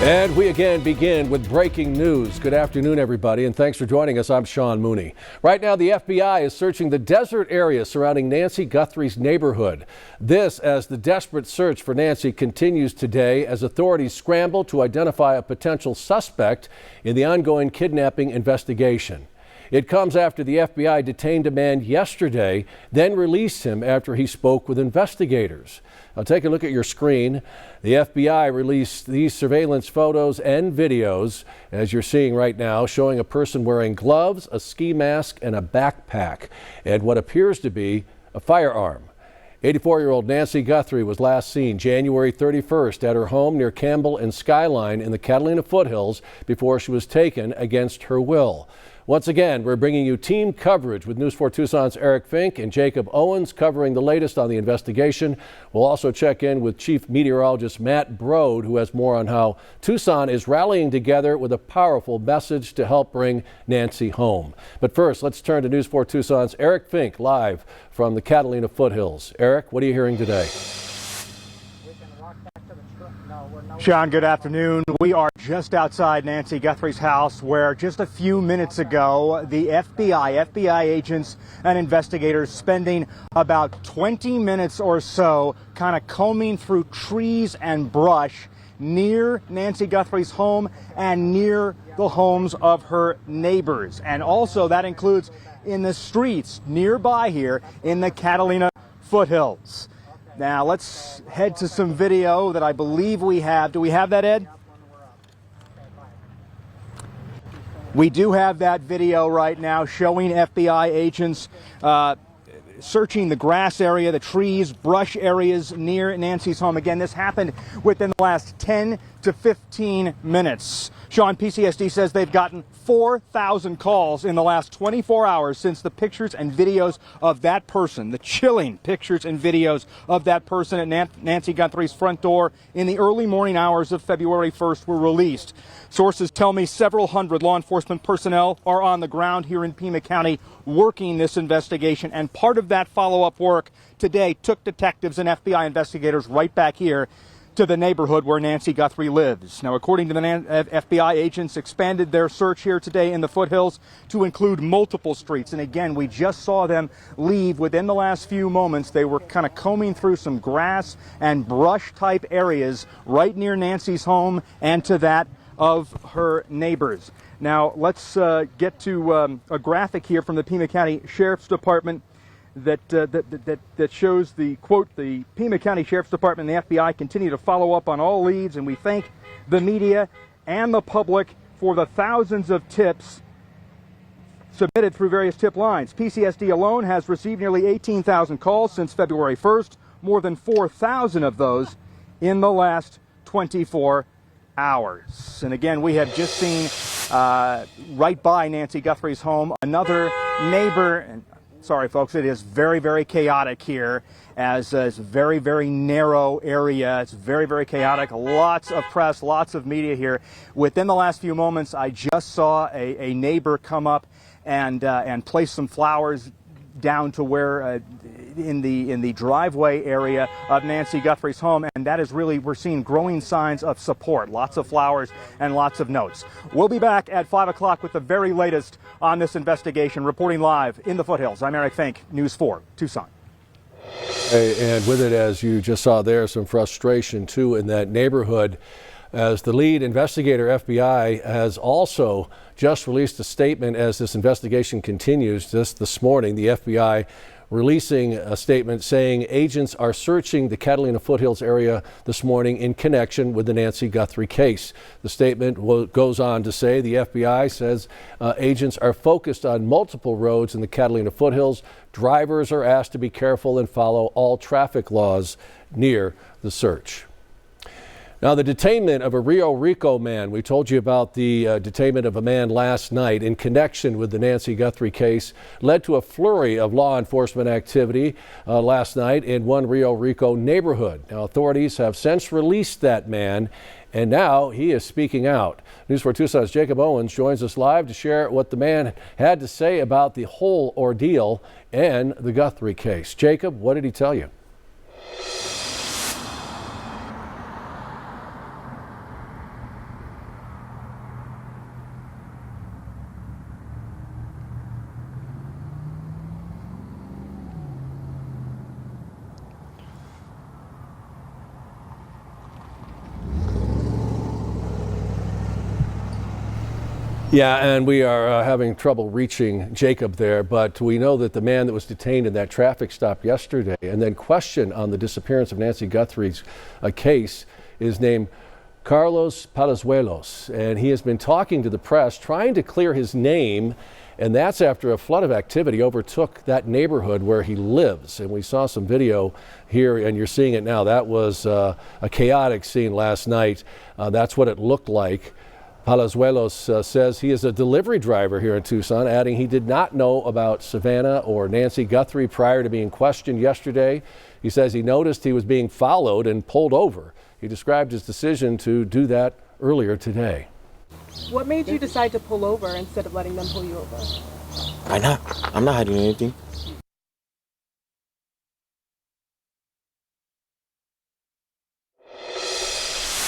And we again begin with breaking news. Good afternoon, everybody, and thanks for joining us. I'm Sean Mooney. Right now, the FBI is searching the desert area surrounding Nancy Guthrie's neighborhood. This as the desperate search for Nancy continues today as authorities scramble to identify a potential suspect in the ongoing kidnapping investigation. It comes after the FBI detained a man yesterday, then released him after he spoke with investigators. Now take a look at your screen. The FBI released these surveillance photos and videos, as you're seeing right now, showing a person wearing gloves, a ski mask, and a backpack, and what appears to be a firearm. 84-year-old Nancy Guthrie was last seen January 31st at her home near Campbell and Skyline in the Catalina foothills before she was taken against her will. Once again, we're bringing you team coverage with News 4 Tucson's Eric Fink and Jacob Owens covering the latest on the investigation. We'll also check in with Chief Meteorologist Matt Brode, who has more on how Tucson is rallying together with a powerful message to help bring Nancy home. But first, let's turn to News 4 Tucson's Eric Fink live from the Catalina foothills. Eric, what are you hearing today? Sean, good afternoon. We are just outside Nancy Guthrie's house where just a few minutes ago, the FBI agents and investigators spending about 20 minutes or so kind of combing through trees and brush near Nancy Guthrie's home and near the homes of her neighbors. And also that includes in the streets nearby here in the Catalina foothills. Now let's head to some video that I believe we have. Do we have that, Ed? We do have that video right now showing FBI agents searching the grass area, the trees, brush areas near Nancy's home. Again, this happened within the last 10 to 15 minutes. Sean, PCSD says they've gotten 4,000 calls in the last 24 hours since the pictures and videos of that person, the chilling pictures and videos of that person at Nancy Guthrie's front door in the early morning hours of February 1st were released. Sources tell me several hundred law enforcement personnel are on the ground here in Pima County working this investigation, and part of that follow-up work today took detectives and FBI investigators right back here to the neighborhood where Nancy Guthrie lives. Now, according to the FBI agents, expanded their search here today in the foothills to include multiple streets. And again, we just saw them leave within the last few moments. They were kind of combing through some grass and brush type areas right near Nancy's home and to that of her neighbors. Now, let's get to a graphic here from the Pima County Sheriff's Department that shows the quote, the Pima County Sheriff's Department and the FBI continue to follow up on all leads, and we thank the media and the public for the thousands of tips submitted through various tip lines. PCSD alone has received nearly 18,000 calls since February 1st, more than 4,000 of those in the last 24 hours. And again, we have just seen right by Nancy Guthrie's home another neighbor, and sorry, folks, it is very, very chaotic here, as it's a very, very narrow area. It's very, very chaotic. Lots of press, lots of media here. Within the last few moments, I just saw a neighbor come up and place some flowers down to where in the driveway area of Nancy Guthrie's home, and that is really, we're seeing growing signs of support. Lots of flowers and lots of notes. We'll be back at 5 o'clock with the very latest on this investigation. Reporting live in the foothills, I'm Eric Fink, News 4 Tucson. Hey, and with it, as you just saw there, some frustration too in that neighborhood, as the lead investigator, FBI, has also just released a statement as this investigation continues. Just this morning, the FBI releasing a statement saying agents are searching the Catalina foothills area this morning in connection with the Nancy Guthrie case. The statement goes on to say the FBI says agents are focused on multiple roads in the Catalina foothills. Drivers are asked to be careful and follow all traffic laws near the search. Now, the detainment of a Rio Rico man, we told you about the detainment of a man last night in connection with the Nancy Guthrie case, led to a flurry of law enforcement activity last night in one Rio Rico neighborhood. Now, authorities have since released that man, and now he is speaking out. News 4 Tucson's Jacob Owens joins us live to share what the man had to say about the whole ordeal and the Guthrie case. Jacob, what did he tell you? Yeah, and we are having trouble reaching Jacob there, but we know that the man that was detained in that traffic stop yesterday and then questioned on the disappearance of Nancy Guthrie's case is named Carlos Palazuelos, and he has been talking to the press, trying to clear his name, and that's after a flood of activity overtook that neighborhood where he lives. And we saw some video here, and you're seeing it now. That was a chaotic scene last night. That's what it looked like. Palazuelos says he is a delivery driver here in Tucson, adding he did not know about Savannah or Nancy Guthrie prior to being questioned yesterday. He says he noticed he was being followed and pulled over. He described his decision to do that earlier today. What made you decide to pull over instead of letting them pull you over? Why not? I'm not hiding anything.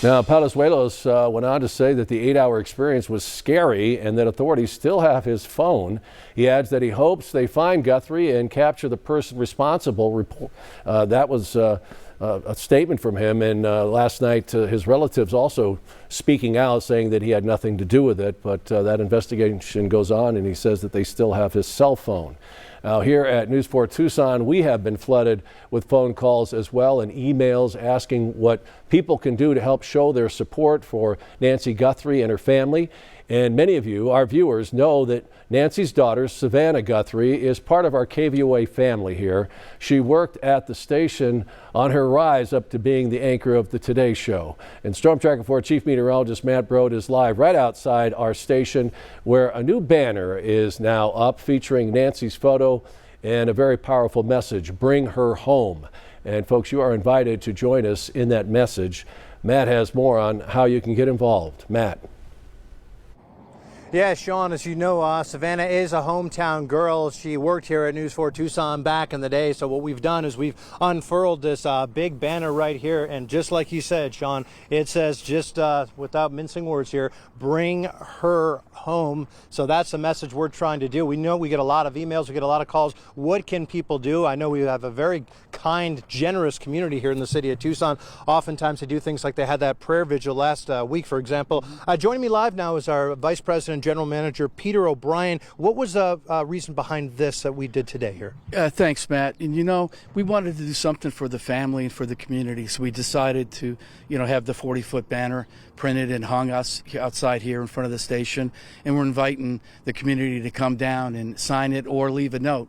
Now, Palazuelos went on to say that the 8-hour experience was scary and that authorities still have his phone. He adds that he hopes they find Guthrie and capture the person responsible. That was a statement from him. And last night, his relatives also speaking out, saying that he had nothing to do with it. But that investigation goes on, and he says that they still have his cell phone. Now, here at News 4 Tucson, we have been flooded with phone calls as well and emails asking what people can do to help show their support for Nancy Guthrie and her family. And many of you, our viewers, know that Nancy's daughter, Savannah Guthrie, is part of our KVOA family here. She worked at the station on her rise up to being the anchor of the Today Show. And Storm Tracker 4 Chief Meteorologist Matt Brode is live right outside our station, where a new banner is now up featuring Nancy's photo and a very powerful message, "Bring her home." And folks, you are invited to join us in that message. Matt has more on how you can get involved. Matt. Yeah, Sean, as you know, Savannah is a hometown girl. She worked here at News 4 Tucson back in the day. So what we've done is we've unfurled this big banner right here. And just like you said, Sean, it says, just without mincing words here, bring her home. So that's the message we're trying to do. We know we get a lot of emails, we get a lot of calls. What can people do? I know we have a very kind, generous community here in the city of Tucson. Oftentimes they do things like they had that prayer vigil last week, for example. Joining me live now is our Vice President General Manager Peter O'Brien. What was the reason behind this that we did today here? Thanks, Matt. And you know, we wanted to do something for the family and for the community, so we decided to, have the 40-foot banner printed and hung us outside here in front of the station. And we're inviting the community to come down and sign it or leave a note.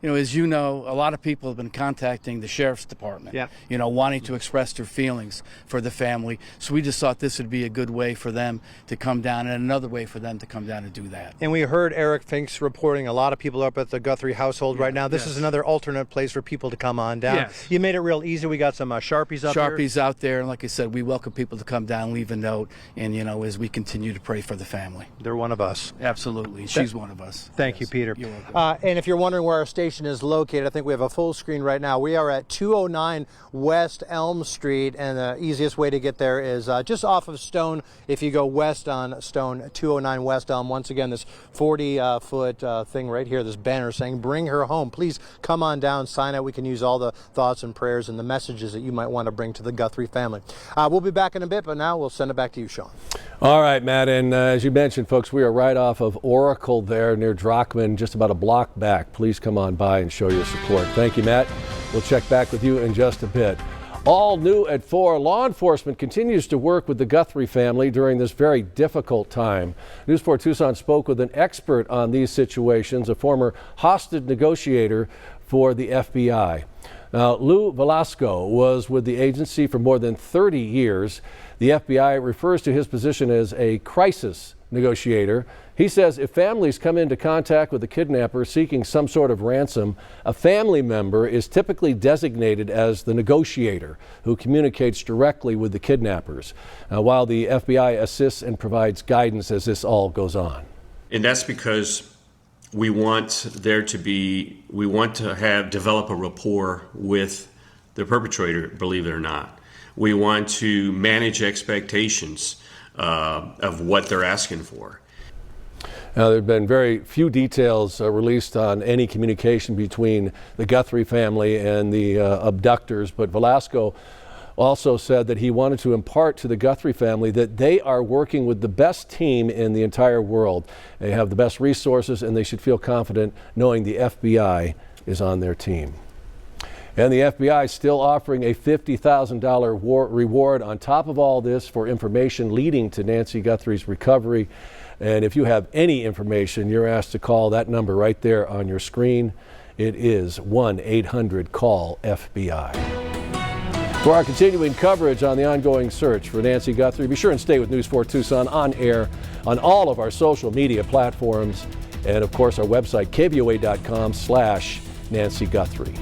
As you know, a lot of people have been contacting the sheriff's department, wanting to express their feelings for the family. So we just thought this would be a good way for them to come down and another way for them to come down and do that. And we heard Eric Finks reporting a lot of people up at the Guthrie household right now. This is another alternate place for people to come on down. Yes. You made it real easy. We got some Sharpies up here. Sharpies out there. And like I said, we welcome people to come down, leave a note, and, as we continue to pray for the family. They're one of us. Absolutely. She's one of us. Thank you, Peter. You're welcome. And if you're wondering where our station is located, I think we have a full screen right now. We are at 209 West Elm Street, and the easiest way to get there is just off of Stone. If you go west on Stone, 209 West Elm. Once again, this 40-foot thing right here, this banner saying, "Bring her home." Please come on down, sign it. We can use all the thoughts and prayers and the messages that you might want to bring to the Guthrie family. We'll be back in a bit, but now we'll send it back to you, Sean. All right, Matt, and as you mentioned, folks, we are right off of Oracle there near Drockman, just about a block back. Please come on by and show your support. Thank you, Matt. We'll check back with you in just a bit. All new at 4, law enforcement continues to work with the Guthrie family during this very difficult time. News 4 Tucson spoke with an expert on these situations, a former hostage negotiator for the FBI. Now, Lou Velasco was with the agency for more than 30 years. The FBI refers to his position as a crisis negotiator. He says if families come into contact with a kidnapper seeking some sort of ransom, a family member is typically designated as the negotiator who communicates directly with the kidnappers, while the FBI assists and provides guidance as this all goes on. And that's because we want to develop a rapport with the perpetrator, believe it or not. We want to manage expectations of what they're asking for. Now, there have been very few details released on any communication between the Guthrie family and the abductors, but Velasco also said that he wanted to impart to the Guthrie family that they are working with the best team in the entire world. They have the best resources, and they should feel confident knowing the FBI is on their team. And the FBI is still offering a $50,000 reward on top of all this for information leading to Nancy Guthrie's recovery. And if you have any information, you're asked to call that number right there on your screen. It is 1-800-CALL-FBI. For our continuing coverage on the ongoing search for Nancy Guthrie, be sure and stay with News 4 Tucson on air on all of our social media platforms and, of course, our website, KVOA.com/Nancy Guthrie.